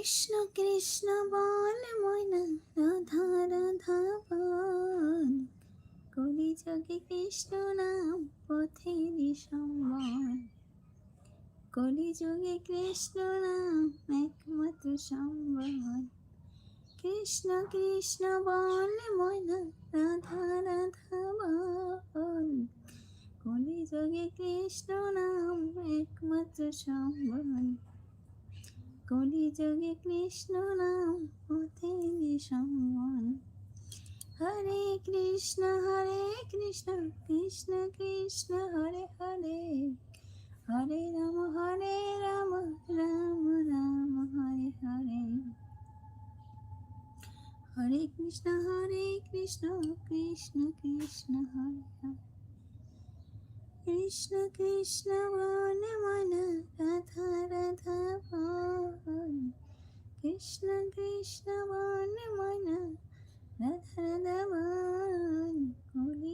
কৃষ্ণ কৃষ্ণ বল ময়না, রাধা রাধা বল। কলিযুগে কৃষ্ণ নাম পথেরই সম্বল। কলিযুগে কৃষ্ণ নাম একমাত্র সম্বল। কৃষ্ণ কৃষ্ণ বল ময়না, রাধা রাধা বল। কলিযুগে কৃষ্ণ নাম একমাত্র সম্বল। কলিযুগে কৃষ্ণ নাম পথেরই সম্বল। হরে কৃষ্ণ কৃষ্ণ কৃষ্ণ হরে হরে, হরে রাম রাম রাম হরে হরে। হরে কৃষ্ণ কৃষ্ণ কৃষ্ণ হরে হরে। কৃষ্ণ কৃষ্ণ বল মনা, রাধা রাধা বল। কৃষ্ণ কৃষ্ণ